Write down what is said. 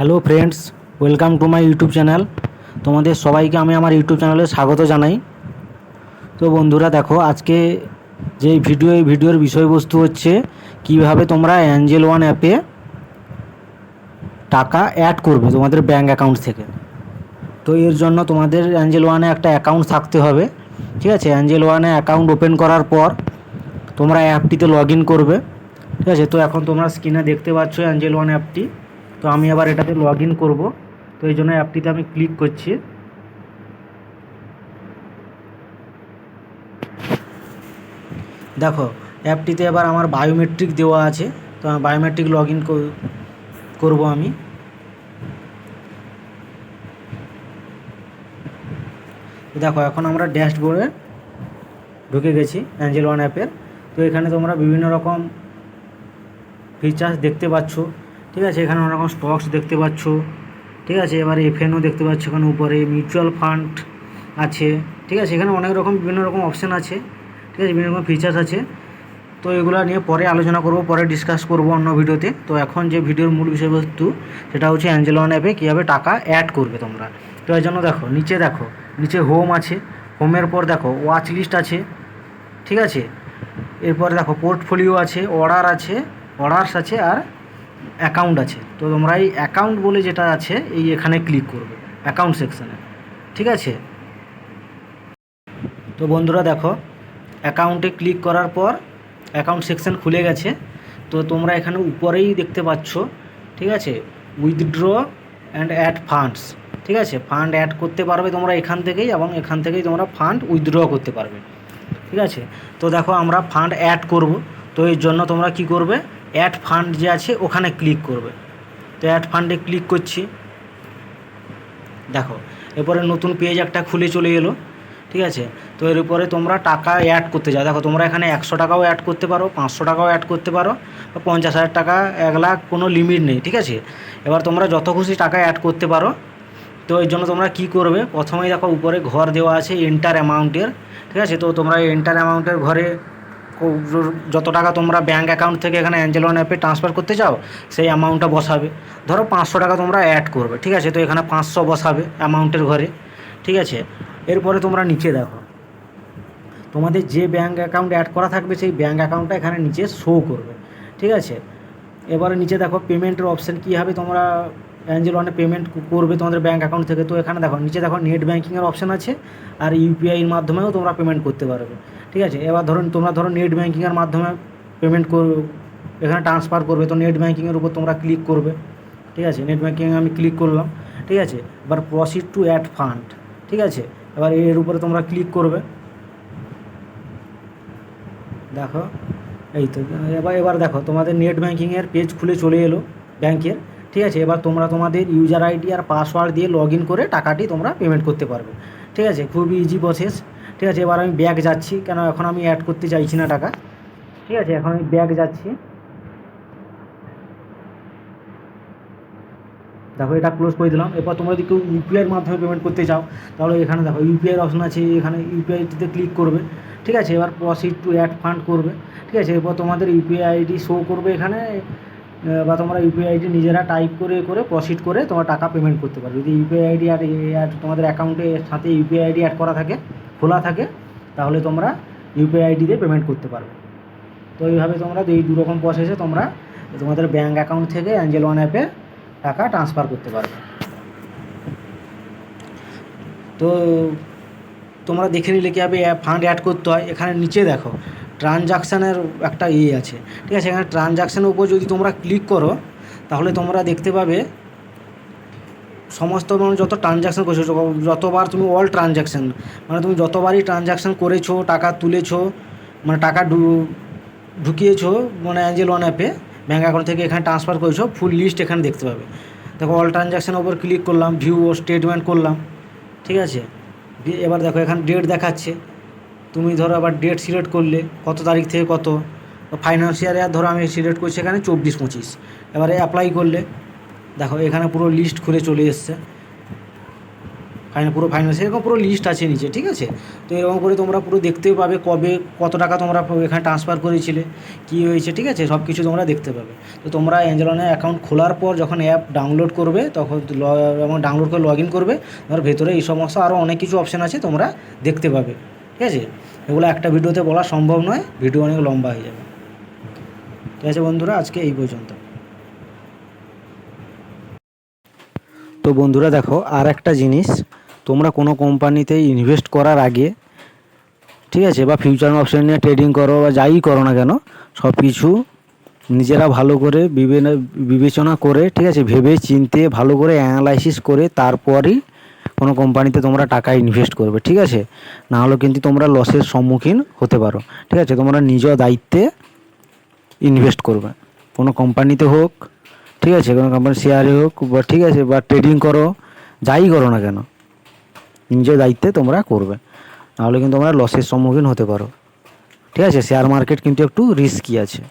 Hello friends, welcome to my YouTube channel. তোমাদের সবাইকে আমি আমার ইউটিউব চ্যানেলে স্বাগত জানাই। তো বন্ধুরা দেখো, আজকে যে এই ভিডিওর বিষয়বস্তু হচ্ছে কিভাবে তোমরা অ্যাঞ্জেল ওয়ান অ্যাপে টাকা অ্যাড করবে তোমাদের ব্যাঙ্ক অ্যাকাউন্ট থেকে। তো এর জন্য তোমাদের অ্যাঞ্জেল ওয়ানে একটা অ্যাকাউন্ট থাকতে হবে। ঠিক আছে, অ্যাঞ্জেল ওয়ানে অ্যাকাউন্ট ওপেন করার পর তোমরা অ্যাপটিতে লগ ইন করবে। ঠিক আছে, তো এখন তোমরা স্ক্রিনে দেখতে পাচ্ছ অ্যাঞ্জেল ওয়ান অ্যাপটি। তো আমি আবার এটাতে লগ ইন করবো। তো এই জন্য অ্যাপটিতে আমি ক্লিক করছি। দেখো, অ্যাপটিতে এবার আমার বায়োমেট্রিক দেওয়া আছে। তো আমি বায়োমেট্রিক লগ ইন করবো আমি। দেখো, এখন আমরা ড্যাশবোর্ডে ঢুকে গেছি অ্যাঞ্জেল ওয়ান অ্যাপের। তো এখানে তোমরা বিভিন্ন রকম ফিচার্স দেখতে পাচ্ছ। ঠিক আছে, এখানে অনেক রকম স্টকস দেখতে পাচ্ছ। ঠিক আছে, এবার এফএনও দেখতে পাচ্ছ এখানে উপরে, মিউচুয়াল ফান্ড আছে। ঠিক আছে, এখানে অনেক রকম বিভিন্ন রকম অপশান আছে। ঠিক আছে, বিভিন্ন রকম ফিচার্স আছে। তো এগুলো নিয়ে পরে আলোচনা করব, পরে ডিসকাস করব অন্য ভিডিওতে। তো এখন যে ভিডিওর মূল বিষয়বস্তু সেটা হচ্ছে অ্যাঞ্জেল ওয়ান অ্যাপে কীভাবে টাকা অ্যাড করবে তোমরা। তো এর জন্য দেখো, নিচে হোম আছে। হোমের পর দেখো ওয়াচ লিস্ট আছে। ঠিক আছে, এরপর দেখো পোর্টফোলিও আছে, অর্ডার্স আছে, আর অ্যাকাউন্ট আছে। তো তোমরা এই অ্যাকাউন্ট বলে যেটা আছে এখানে ক্লিক করবে, অ্যাকাউন্ট সেকশানে। ঠিক আছে, তো বন্ধুরা দেখো, অ্যাকাউন্টে ক্লিক করার পর অ্যাকাউন্ট সেকশন খুলে গেছে। তো তোমরা এখানে উপরেই দেখতে পাচ্ছ। ঠিক আছে, উইথড্র অ্যান্ড অ্যাড ফান্ডস। ঠিক আছে, ফান্ড অ্যাড করতে পারবে তোমরা এখান থেকেই, এবং এখান থেকেই তোমরা ফান্ড উইথড্র করতে পারবে। ঠিক আছে, তো দেখো আমরা ফান্ড অ্যাড করব। তো এর জন্য তোমরা কি করবে, অ্যাড ফান্ড যে আছে ওখানে ক্লিক করবে। তো অ্যাড ফান্ডে ক্লিক করছি। দেখো, এরপরে নতুন পেজ একটা খুলে চলে এলো। ঠিক আছে, তো এর উপরে তোমরা টাকা অ্যাড করতে যাও। দেখো, তোমরা এখানে 100 টাকাও অ্যাড করতে পারো, 500 টাকাও অ্যাড করতে পারো, 50,000 টাকা, 1 লাখ, কোনো লিমিট নেই। ঠিক আছে, এবার তোমরা যত খুশি টাকা অ্যাড করতে পারো। তো এর জন্য তোমরা কি করবে, প্রথমেই দেখো উপরে ঘর দেওয়া আছে এন্টার অ্যামাউন্টের। ঠিক আছে, তো তোমরা এন্টার অ্যামাউন্টের ঘরে যত টাকা তোমরা ব্যাঙ্ক অ্যাকাউন্ট থেকে এখানে অ্যাঞ্জেল ওয়ান অ্যাপে ট্রান্সফার করতে চাও সেই অ্যামাউন্টটা বসাবে। ধরো 500 টাকা তোমরা অ্যাড করবে। ঠিক আছে, তো এখানে 500 বসাবে অ্যামাউন্টের ঘরে। ঠিক আছে, এরপরে তোমরা নিচে দেখো, তোমাদের যে ব্যাঙ্ক অ্যাকাউন্ট অ্যাড করা থাকবে সেই ব্যাঙ্ক অ্যাকাউন্টটা এখানে নিচে শো করবে। ঠিক আছে, এবারে নিচে দেখো পেমেন্টের অপশান কীভাবে তোমরা অ্যাঞ্জেল ওয়ানে পেমেন্ট করবে তোমাদের ব্যাঙ্ক অ্যাকাউন্ট থেকে। তো এখানে দেখো নিচে দেখো নেট ব্যাঙ্কিংয়ের অপশান আছে, আর ইউপিআইয়ের মাধ্যমেও তোমরা পেমেন্ট করতে পারবে। ঠিক আছে, এবার তোমরা নেট ব্যাঙ্কিংয়ের মাধ্যমে পেমেন্ট এখানে ট্রান্সফার করবে। তো নেট ব্যাঙ্কিংয়ের উপর তোমরা ক্লিক করবে। ঠিক আছে, নেট ব্যাঙ্কিংয়ে আমি ক্লিক করলাম। ঠিক আছে, এবার প্রসিড টু অ্যাড ফান্ড। ঠিক আছে, এবার এর উপরে তোমরা ক্লিক করবে। দেখো, এই তো এবার দেখো তোমাদের নেট ব্যাঙ্কিংয়ের পেজ খুলে চলে এলো ব্যাংকের। ঠিক আছে, এবার তোমরা তোমাদের ইউজার আইডি আর পাসওয়ার্ড দিয়ে লগ ইন করে টাকাটি তোমরা পেমেন্ট করতে পারবে। ঠিক আছে, খুবই ইজি প্রসেস। ঠিক আছে, এবার আমি ব্যাক যাচ্ছি, কেন এখন আমি অ্যাড করতে চাইছি না টাকা। ঠিক আছে, এখন আমি ব্যাক যাচ্ছি। দেখো, এটা ক্লোজ করে দিলাম। এরপর তোমরা যদি কেউ ইউপিআইয়ের মাধ্যমে পেমেন্ট করতে চাও তাহলে এখানে দেখো ইউপিআইয়ের অপশন আছে, এখানে ইউপিআইটিতে ক্লিক করবে। ঠিক আছে, এবার প্রসিড টু অ্যাড ফান্ড করবে। ঠিক আছে, এরপর তোমাদের ইউপিআই আইডি শো করবে এখানে, বা তোমরা ইউপিআই আইডি নিজেরা টাইপ করে প্রসিড করে তোমার টাকা পেমেন্ট করতে পারবে। যদি ইউপিআই আইডি আর তোমাদের অ্যাকাউন্টের সাথে ইউপিআই আইডি অ্যাড করা থাকে, খোলা থাকে, তাহলে তোমরা ইউপিআই আইডি দিয়ে পেমেন্ট করতে পারবে। তো এইভাবে তোমরা এই দুরকম প্রসেসে তোমরা তোমাদের ব্যাঙ্ক অ্যাকাউন্ট থেকে অ্যাঞ্জেল ওয়ান অ্যাপে টাকা ট্রান্সফার করতে পারবে। তো তোমরা দেখে নিলে কীভাবে ফান্ড অ্যাড করতে হয়। এখানে নিচে দেখো ট্রানজাকশানের একটা আছে। ঠিক আছে, এখানে ট্রানজাকশানের উপর যদি তোমরা ক্লিক করো তাহলে তোমরা দেখতে পাবে সমস্ত যত ট্রানজাকশান করেছো, যতবার তুমি অল ট্রানজাকশান, মানে তুমি যতবারই ট্রানজাকশান করেছো, টাকা তুলেছো, মানে টাকা ঢুকিয়েছো, মানে অ্যাঞ্জেল ওয়ান অ্যাপে ব্যাঙ্ক অ্যাকাউন্ট থেকে এখানে ট্রান্সফার করেছো, ফুল লিস্ট এখানে দেখতে পাবে। দেখো, অল ট্রানজাকশানের উপর ক্লিক করলাম, ভিউ ও স্টেটমেন্ট করলাম। ঠিক আছে, এবার দেখো এখানে ডেট দেখাচ্ছে। তুমি ধরো আবার ডেট সিলেক্ট করলে কত তারিখ থেকে কত, ফাইন্যান্সিয়াল ইয়ার ধরো আমি সিলেক্ট করছি এখানে 24-25। এবারে অ্যাপ্লাই করলে দেখো এখানে পুরো লিস্ট খুলে চলে এসছে। পুরো ফাইনাল সেরকম পুরো লিস্ট আছে নিচে, ঠিক আছে। তো এরকম করে তোমরা পুরো দেখতেও পাবে কবে কত টাকা তোমরা এখানে ট্রান্সফার করেছিলে, কী হয়েছে, ঠিক আছে, সব কিছু তোমরা দেখতে পাবে। তো তোমরা এঞ্জেল ওয়ানে অ্যাকাউন্ট খোলার পর যখন অ্যাপ ডাউনলোড করবে তখন এবং ডাউনলোড করে লগ ইন করবে, তোমার ভেতরে এই সমস্ত আরও অনেক কিছু অপশান আছে তোমরা দেখতে পাবে, ঠিক আছে। এগুলো একটা ভিডিওতে বলা সম্ভব নয়, ভিডিও অনেক লম্বা হয়ে যাবে। ঠিক আছে বন্ধুরা, আজকে এই পর্যন্ত। তো বন্ধুরা দেখো, আর একটা জিনিস, তোমরা কোনো কোম্পানিতে ইনভেস্ট করার আগে, ঠিক আছে, বা ফিউচার অপশন নিয়ে ট্রেডিং করো বা যাই করো না কেন, সব কিছু নিজেরা ভালো করে বিবেচনা করে, ঠিক আছে, ভেবে চিন্তে ভালো করে অ্যানালাইসিস করে তারপরই কোনো কোম্পানিতে তোমরা টাকা ইনভেস্ট করবে, ঠিক আছে। না হলে কিন্তু তোমরা লসের সম্মুখীন হতে পারো, ঠিক আছে। তোমরা নিজ দায়িত্বে ইনভেস্ট করবে, কোনো কোম্পানিতে হোক, ঠিক আছে, কোনো কোম্পানির শেয়ারে হোক বা, ঠিক আছে, বা ট্রেডিং করো, যাই করো না কেন নিজের দায়িত্বে তোমরা করবে, নাহলে কিন্তু তোমরা লসের সম্মুখীন হতে পারো, ঠিক আছে। শেয়ার মার্কেট কিন্তু একটু রিস্কি আছে।